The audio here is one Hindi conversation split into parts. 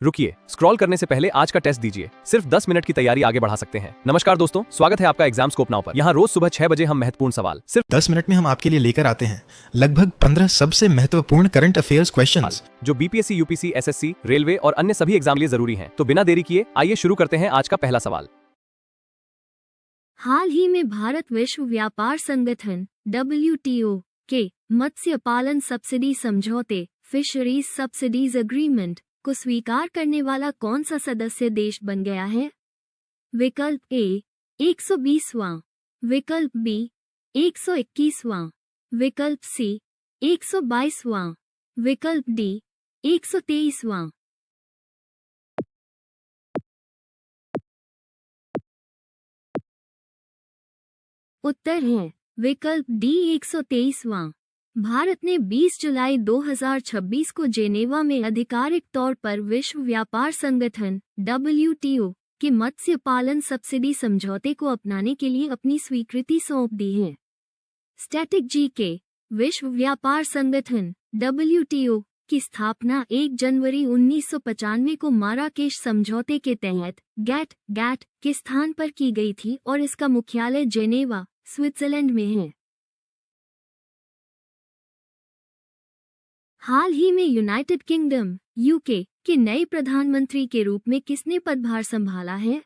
रुकिए, स्क्रॉल करने से पहले आज का टेस्ट दीजिए। सिर्फ 10 मिनट की तैयारी आगे बढ़ा सकते हैं। नमस्कार दोस्तों, स्वागत है आपका एग्जाम स्कोप नाउ पर। यहाँ रोज सुबह 6 बजे हम महत्वपूर्ण सवाल सिर्फ 10 मिनट में हम आपके लिए लेकर आते हैं लगभग 15 सबसे महत्वपूर्ण करंट अफेयर्स क्वेश्चंस जो बीपीएससी, यूपीएससी, एसएससी, रेलवे और अन्य सभी एग्जाम लिए जरूरी हैं। तो बिना देरी किए आइए शुरू करते हैं आज का पहला सवाल। हाल ही में भारत विश्व व्यापार संगठन WTO के मत्स्य पालन सब्सिडी समझौते फिशरीज सब्सिडीज एग्रीमेंट को स्वीकार करने वाला कौन सा सदस्य देश बन गया है? विकल्प ए 120वां, विकल्प बी 121वां, विकल्प सी 122वां, विकल्प डी 123वां। उत्तर है विकल्प डी 123वां। भारत ने 20 जुलाई 2026 को जेनेवा में आधिकारिक तौर पर विश्व व्यापार संगठन WTO के मत्स्य पालन सब्सिडी समझौते को अपनाने के लिए अपनी स्वीकृति सौंप दी है। स्टैटिक जी के विश्व व्यापार संगठन WTO की स्थापना 1 जनवरी 1995 को माराकेश समझौते के तहत GATT के स्थान पर की गई थी और इसका मुख्यालय जेनेवा, स्विट्जरलैंड में है। हाल ही में यूनाइटेड किंगडम UK के नए प्रधानमंत्री के रूप में किसने पदभार संभाला है?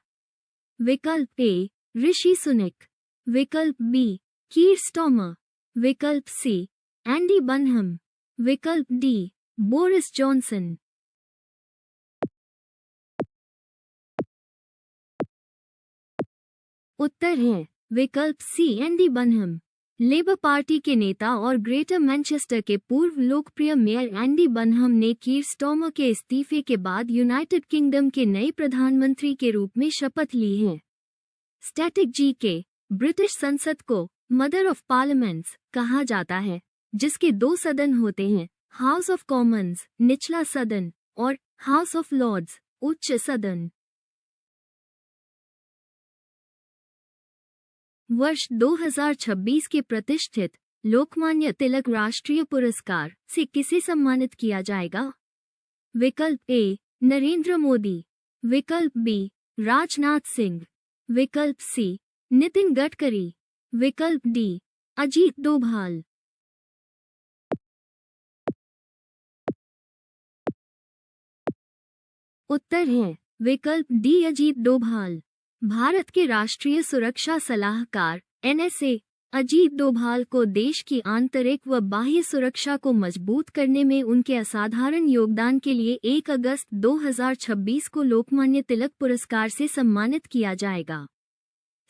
विकल्प ए ऋषि सुनक, विकल्प बी कीर स्टार्मर, विकल्प सी एंडी बनहम, विकल्प डी बोरिस जॉनसन। उत्तर है विकल्प सी एंडी बनहम। लेबर पार्टी के नेता और ग्रेटर मैनचेस्टर के पूर्व लोकप्रिय मेयर एंडी बनहम ने कीर स्टार्मर के इस्तीफे के बाद यूनाइटेड किंगडम के नए प्रधानमंत्री के रूप में शपथ ली है। स्टैटिक जी के ब्रिटिश संसद को मदर ऑफ पार्लियामेंट्स कहा जाता है, जिसके 2 सदन होते हैं, हाउस ऑफ कॉमन्स निचला सदन और हाउस ऑफ लॉर्ड्स उच्च सदन। वर्ष 2026 के प्रतिष्ठित लोकमान्य तिलक राष्ट्रीय पुरस्कार से किसे सम्मानित किया जाएगा? विकल्प ए नरेंद्र मोदी, विकल्प बी राजनाथ सिंह, विकल्प सी नितिन गडकरी, विकल्प डी अजीत डोभाल। उत्तर है विकल्प डी अजीत डोभाल। भारत के राष्ट्रीय सुरक्षा सलाहकार NSA अजीत डोभाल को देश की आंतरिक व बाह्य सुरक्षा को मजबूत करने में उनके असाधारण योगदान के लिए 1 अगस्त 2026 को लोकमान्य तिलक पुरस्कार से सम्मानित किया जाएगा।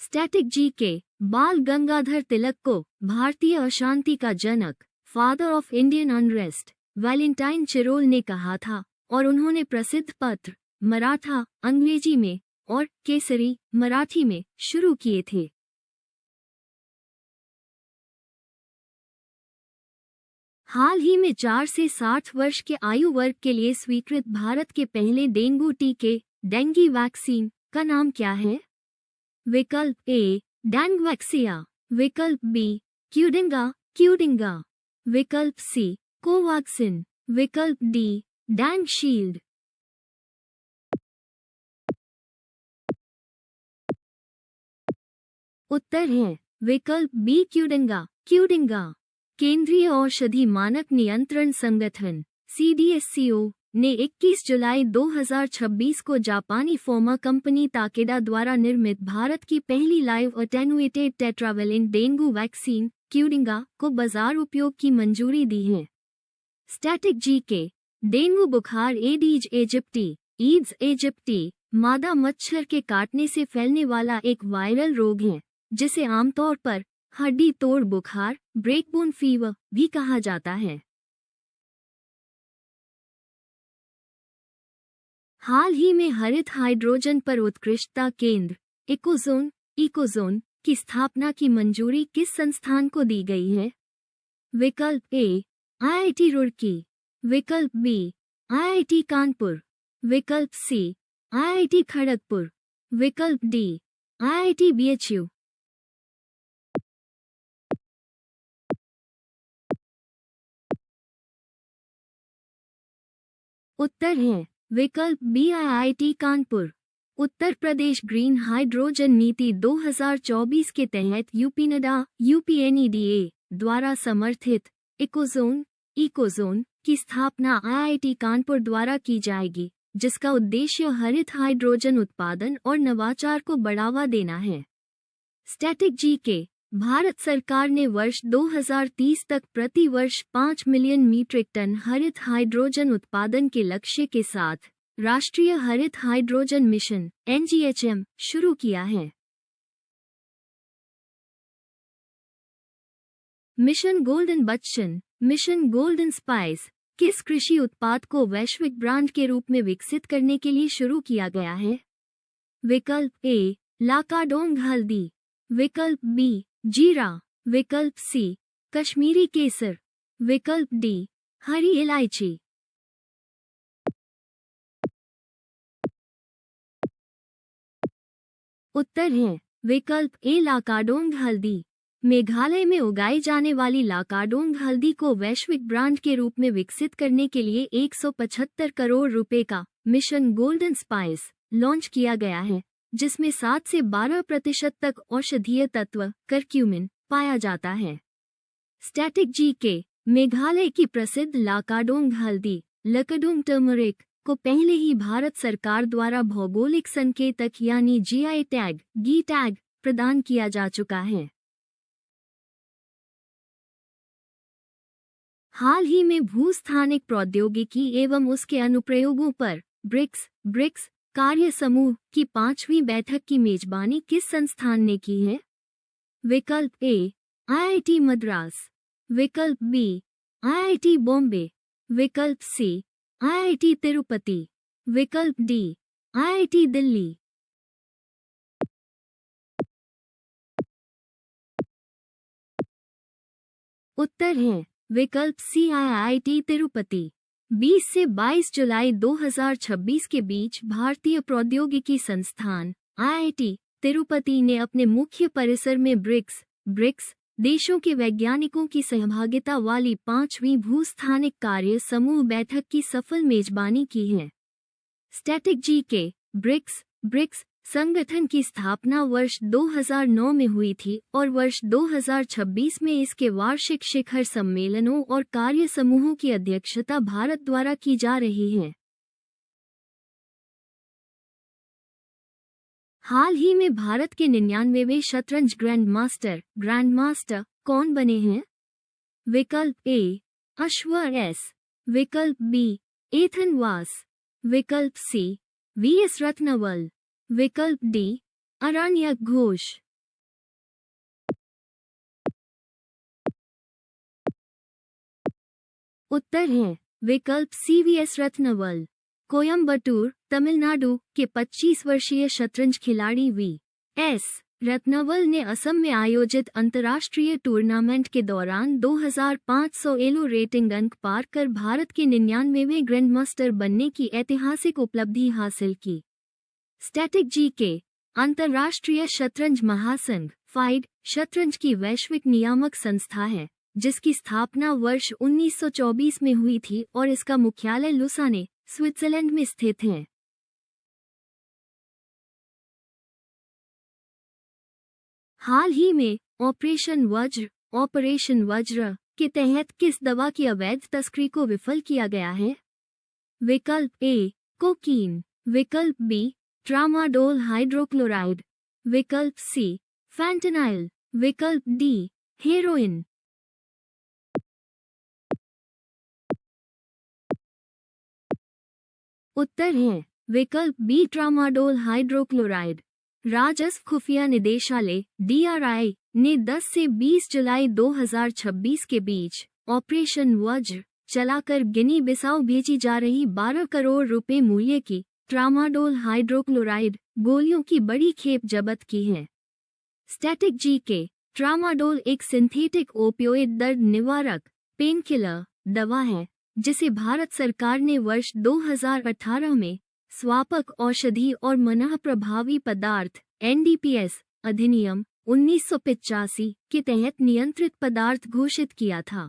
स्टैटिक जी के बाल गंगाधर तिलक को भारतीय अशांति का जनक, father of Indian unrest, Valentine Chirol ने कहा था और उन्होंने प्रसिद्ध पत्र मराठा अंग्रेजी में और केसरी मराठी में शुरू किए थे। हाल ही में 4 से 60 वर्ष के आयु वर्ग के लिए स्वीकृत भारत के पहले डेंगू टीके डेंगी वैक्सीन का नाम क्या है? विकल्प ए डेंगवैक्सिया, विकल्प बी क्यूडिंगा, विकल्प सी कोवैक्सिन, विकल्प डी डेंग शील्ड। उत्तर है विकल्प बी क्यूडिंगा। केंद्रीय औषधि मानक नियंत्रण संगठन CDSCO ने 21 जुलाई 2026 को जापानी फार्मा कंपनी ताकेडा द्वारा निर्मित भारत की पहली live attenuated tetravalent dengue vaccine Qdenga को बाजार उपयोग की मंजूरी दी है। स्टैटिक जी के डेंगू बुखार एडीज एजिप्टी मादा मच्छर के काटने से फैलने वाला एक वायरल रोग है, जिसे आमतौर पर हड्डी तोड़ बुखार ब्रेकबोन फीवर भी कहा जाता है। हाल ही में हरित हाइड्रोजन पर उत्कृष्टता केंद्र इकोजोन की स्थापना की मंजूरी किस संस्थान को दी गई है? विकल्प ए IIT रुड़की, विकल्प बी IIT कानपुर, विकल्प सी IIT खड़गपुर, विकल्प डी IIT BHU। उत्तर है विकल्प B IIT Kanpur. Uttar Pradesh green hydrogen नीति 2024 के तहत यूपीनडा UPNEDA द्वारा समर्थित इकोजोन की स्थापना IIT कानपुर द्वारा की जाएगी, जिसका उद्देश्य हरित हाइड्रोजन उत्पादन और नवाचार को बढ़ावा देना है। Static GK. भारत सरकार ने वर्ष 2030 तक प्रति वर्ष 5 मिलियन मीट्रिक टन हरित हाइड्रोजन उत्पादन के लक्ष्य के साथ राष्ट्रीय हरित हाइड्रोजन मिशन NGHM शुरू किया है। Mission golden Bachchan, mission golden spice किस कृषि उत्पाद को वैश्विक ब्रांड के रूप में विकसित करने के लिए शुरू किया गया है? विकल्प ए लाकाडोंग हल्दी, विकल्प बी जीरा, विकल्प सी कश्मीरी केसर, विकल्प डी हरी इलायची। उत्तर है विकल्प ए लाकाडोंग हल्दी। मेघालय में उगाई जाने वाली लाकाडोंग हल्दी को वैश्विक ब्रांड के रूप में विकसित करने के लिए 175 करोड़ रुपए का मिशन गोल्डन स्पाइस लॉन्च किया गया है, जिसमें 7 से 12% तक औषधीय तत्व करक्यूमिन पाया जाता है। Static GK. मेघालय की प्रसिद्ध लाकाडोंग हल्दी लकाडोंग टर्मरिक को पहले ही भारत सरकार द्वारा भौगोलिक संकेतक यानी GI टैग प्रदान किया जा चुका है। हाल ही में भूस्थानिक प्रौद्योगिकी एवं उसके अनुप्रयोगों पर ब्रिक्स कार्य समूह की 5वीं बैठक की मेजबानी किस संस्थान ने की है? विकल्प ए IIT मद्रास, विकल्प बी IIT बॉम्बे, विकल्प सी IIT तिरुपति, विकल्प डी IIT दिल्ली। उत्तर है विकल्प सी IIT तिरुपति। 20 से 22 जुलाई 2026 के बीच भारतीय प्रौद्योगिकी संस्थान IIT तिरुपति ने अपने मुख्य परिसर में ब्रिक्स देशों के वैज्ञानिकों की सहभागिता वाली 5वीं भूस्थानिक कार्य समूह बैठक की सफल मेजबानी की है। Static GK. ब्रिक्स संगठन की स्थापना वर्ष 2009 में हुई थी और वर्ष 2026 में इसके वार्षिक शिखर सम्मेलनों और कार्य समूहों की अध्यक्षता भारत द्वारा की जा रही है। हाल ही में भारत के 99वें शतरंज ग्रैंड मास्टर कौन बने हैं? विकल्प ए अश्वर एस, विकल्प बी एथन वास, विकल्प सी VS रत्नवल, विकल्प डी अरण्यक घोष। उत्तर है विकल्प सी VS रत्नवल। कोयम्बटूर, तमिलनाडु के 25 वर्षीय शतरंज खिलाड़ी VS रत्नवल ने असम में आयोजित अंतर्राष्ट्रीय टूर्नामेंट के दौरान 2500 एलो रेटिंग अंक पार कर भारत के 99वें ग्रैंडमास्टर बनने की ऐतिहासिक उपलब्धि हासिल की। Static GK. अंतर्राष्ट्रीय शतरंज महासंघ FIDE शतरंज की वैश्विक नियामक संस्था है, जिसकी स्थापना वर्ष 1924 में हुई थी और इसका मुख्यालय लुसाने, स्विट्जरलैंड में स्थित है। हाल ही में ऑपरेशन वज्र के तहत किस दवा की अवैध तस्करी को विफल किया गया है? विकल्प ए कोकीन, विकल्प बी ट्रामाडोल हाइड्रोक्लोराइड, विकल्प सी फैंटेनाइल, विकल्प डी हेरोइन। उत्तर है विकल्प बी ट्रामाडोल हाइड्रोक्लोराइड। राजस्व खुफिया निदेशालय DRI ने 10 से 20 जुलाई 2026 के बीच ऑपरेशन वज्र चलाकर गिनी बिसाऊ भेजी जा रही 12 करोड़ रुपए मूल्य की ट्रामाडोल हाइड्रोक्लोराइड गोलियों की बड़ी खेप जब्त की है। Static GK. ट्रामाडोल एक सिंथेटिक ओपियोइड दर्द निवारक पेनकिलर दवा है, जिसे भारत सरकार ने वर्ष 2018 में स्वापक औषधि और मनः प्रभावी पदार्थ NDPS अधिनियम 1985 के तहत नियंत्रित पदार्थ घोषित किया था।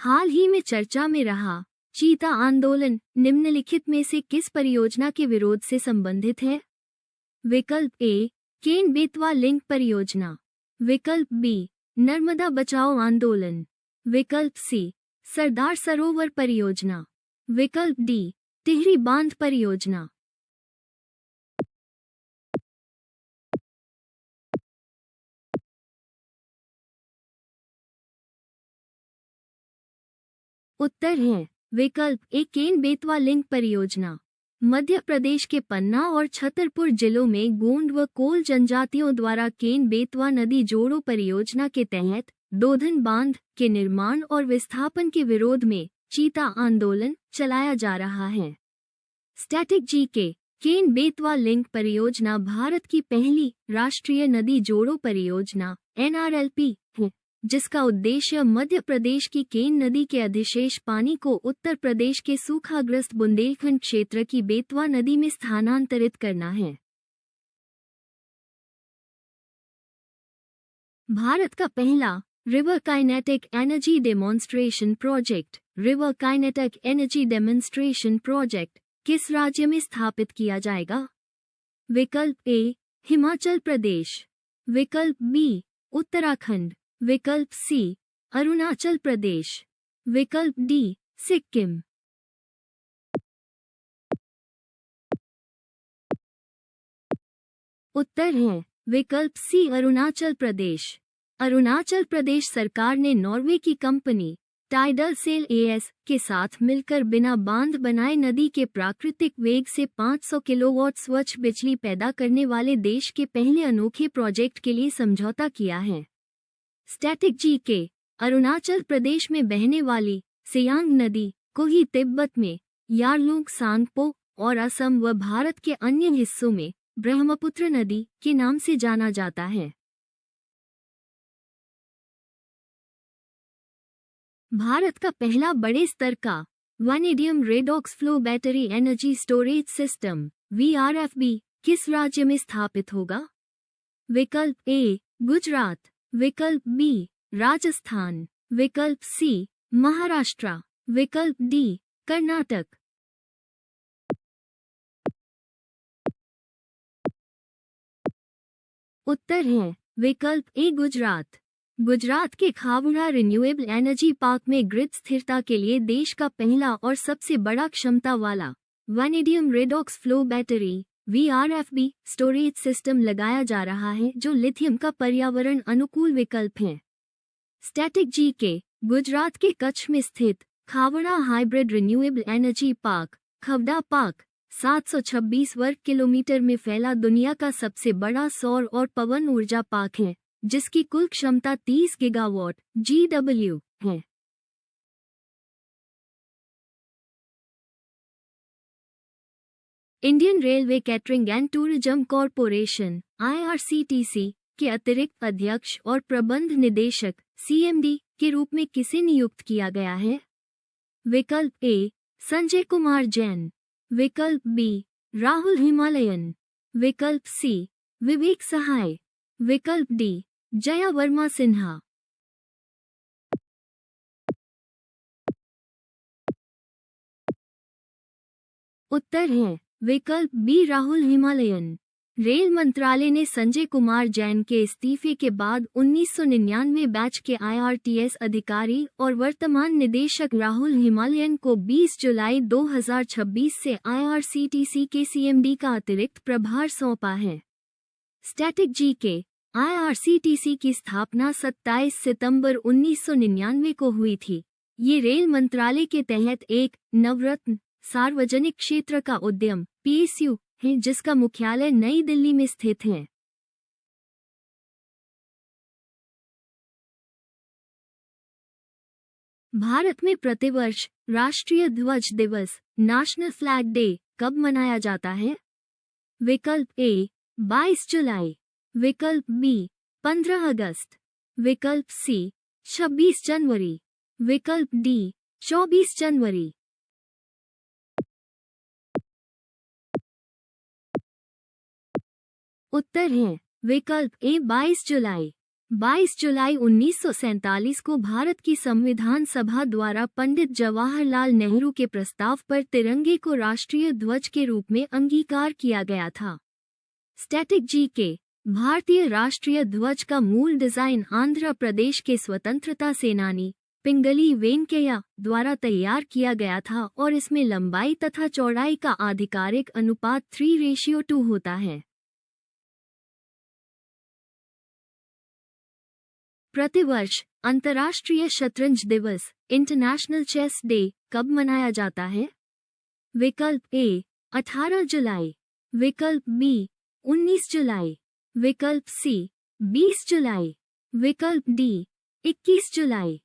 हाल ही में चर्चा में रहा चीता आंदोलन निम्नलिखित में से किस परियोजना के विरोध से संबंधित है? विकल्प ए केन बेतवा लिंक परियोजना, विकल्प बी नर्मदा बचाओ आंदोलन, विकल्प सी सरदार सरोवर परियोजना, विकल्प डी टिहरी बांध परियोजना। उत्तर है विकल्प ए केन बेतवा लिंक परियोजना। मध्य प्रदेश के पन्ना और छतरपुर जिलों में गोंड व कोल जनजातियों द्वारा केन बेतवा नदी जोड़ो परियोजना के तहत दोधन बांध के निर्माण और विस्थापन के विरोध में चीता आंदोलन चलाया जा रहा है। स्टैटिक जी के केन बेतवा लिंक परियोजना भारत की पहली राष्ट्रीय नदी जोड़ो परियोजना NRLP है, जिसका उद्देश्य मध्य प्रदेश की केन नदी के अधिशेष पानी को उत्तर प्रदेश के सूखाग्रस्त बुंदेलखंड क्षेत्र की बेतवा नदी में स्थानांतरित करना है। भारत का पहला river kinetic energy demonstration project river kinetic energy demonstration project किस राज्य में स्थापित किया जाएगा? विकल्प ए हिमाचल प्रदेश, विकल्प बी उत्तराखंड, विकल्प सी अरुणाचल प्रदेश, विकल्प डी सिक्किम। उत्तर है विकल्प सी अरुणाचल प्रदेश। अरुणाचल प्रदेश सरकार ने नॉर्वे की कंपनी टाइडल सेल एएस के साथ मिलकर बिना बांध बनाए नदी के प्राकृतिक वेग से 500 किलोवाट स्वच्छ बिजली पैदा करने वाले देश के पहले अनोखे प्रोजेक्ट के लिए समझौता किया है। स्टैटिक जी के अरुणाचल प्रदेश में बहने वाली सियांग नदी को ही तिब्बत में यारलुंग सांगपो और असम व भारत के अन्य हिस्सों में ब्रह्मपुत्र नदी के नाम से जाना जाता है। भारत का पहला बड़े स्तर का vanadium redox flow battery energy storage system VRFB किस राज्य में स्थापित होगा? विकल्प ए गुजरात, विकल्प बी राजस्थान, विकल्प सी महाराष्ट्र, विकल्प डी कर्नाटक। उत्तर है विकल्प ए गुजरात। गुजरात के खावड़ा रिन्यूएबल एनर्जी पार्क में ग्रिड स्थिरता के लिए देश का पहला और सबसे बड़ा क्षमता वाला vanadium redox flow battery VRFB storage system लगाया जा रहा है, जो लिथियम का पर्यावरण अनुकूल विकल्प है। स्टैटिक जी के गुजरात के कच्छ में स्थित Khavda hybrid renewable energy park Khavda park 726 वर्ग किलोमीटर में फैला दुनिया का सबसे बड़ा सौर और पवन ऊर्जा पार्क है, जिसकी कुल क्षमता 30 गीगावाट GW है। Indian railway catering and tourism corporation IRCTC के अतिरिक्त अध्यक्ष और प्रबंध निदेशक CMD के रूप में किसे नियुक्त किया गया है? विकल्प ए संजय कुमार जैन, विकल्प बी राहुल हिमालयन, विकल्प सी विवेक सहाय, विकल्प डी जया वर्मा सिन्हा। उत्तर है विकल्प बी राहुल हिमालयन। रेल मंत्रालय ने संजय कुमार जैन के इस्तीफे के बाद 1999 बैच के IRTS अधिकारी और वर्तमान निदेशक राहुल हिमालयन को 20 जुलाई 2026 से IRCTC के CMD का अतिरिक्त प्रभार सौंपा है। स्टैटिक जी के IRCTC की स्थापना 27 सितंबर 1999 को हुई थी। ये रेल मंत्रालय के तहत एक नवरत्न सार्वजनिक क्षेत्र का उद्यम PSU है, जिसका मुख्यालय नई दिल्ली में स्थित है। भारत में प्रतिवर्ष राष्ट्रीय ध्वज दिवस नेशनल फ्लैग डे कब मनाया जाता है? विकल्प ए 22 जुलाई, विकल्प बी 15 अगस्त, विकल्प सी 26 जनवरी, विकल्प डी 24 जनवरी। उत्तर है विकल्प ए 22 जुलाई। 22 जुलाई 1947 को भारत की संविधान सभा द्वारा पंडित जवाहरलाल नेहरू के प्रस्ताव पर तिरंगे को राष्ट्रीय ध्वज के रूप में अंगीकार किया गया था। Static GK. भारतीय राष्ट्रीय ध्वज का मूल डिजाइन आंध्र प्रदेश के स्वतंत्रता सेनानी पिंगली वेंकैया द्वारा तैयार किया गया था और इसमें लंबाई तथा चौड़ाई का आधिकारिक अनुपात 3:2 होता है। प्रतिवर्ष अंतर्राष्ट्रीय शतरंज दिवस इंटरनेशनल चेस डे कब मनाया जाता है? विकल्प ए 18 जुलाई, विकल्प बी 19 जुलाई, विकल्प सी 20 जुलाई, विकल्प डी 21 जुलाई।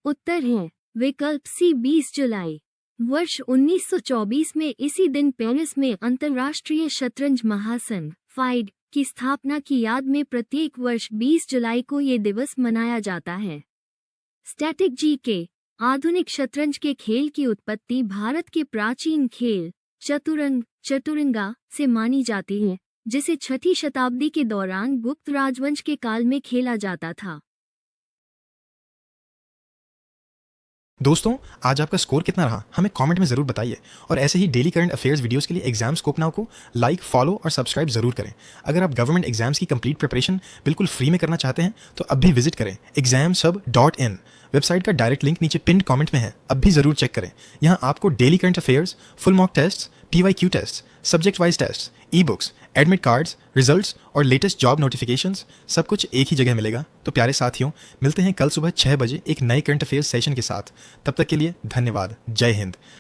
उत्तर है विकल्प सी 20 जुलाई। वर्ष 1924 में इसी दिन पेरिस में अंतर्राष्ट्रीय शतरंज महासंघ फाइड की स्थापना की याद में प्रत्येक वर्ष 20 जुलाई को ये दिवस मनाया जाता है। Static GK. आधुनिक शतरंज के खेल की उत्पत्ति भारत के प्राचीन खेल चतुरंगा से मानी जाती है, जिसे 6ठी शताब्दी के दौरान गुप्त राजवंश के काल में खेला जाता था। दोस्तों, आज आपका स्कोर कितना रहा हमें कमेंट में ज़रूर बताइए और ऐसे ही डेली करंट अफेयर्स वीडियोस के लिए एग्जाम स्कोप नाउ को लाइक, फॉलो और सब्सक्राइब ज़रूर करें। अगर आप गवर्नमेंट एग्जाम्स की कंप्लीट प्रिपरेशन बिल्कुल फ्री में करना चाहते हैं तो अब भी विजिट करें examsub.in। वेबसाइट का डायरेक्ट लिंक नीचे पिन कमेंट में है, अब भी ज़रूर चेक करें। यहाँ आपको daily current affairs, full mock test, PYQ test, subject wise test, e books, admit cards, results और लेटेस्ट जॉब नोटिफिकेशंस सब कुछ एक ही जगह मिलेगा। तो प्यारे साथियों, मिलते हैं कल सुबह 6 बजे एक नए करंट अफेयर्स सेशन के साथ। तब तक के लिए धन्यवाद। जय हिंद।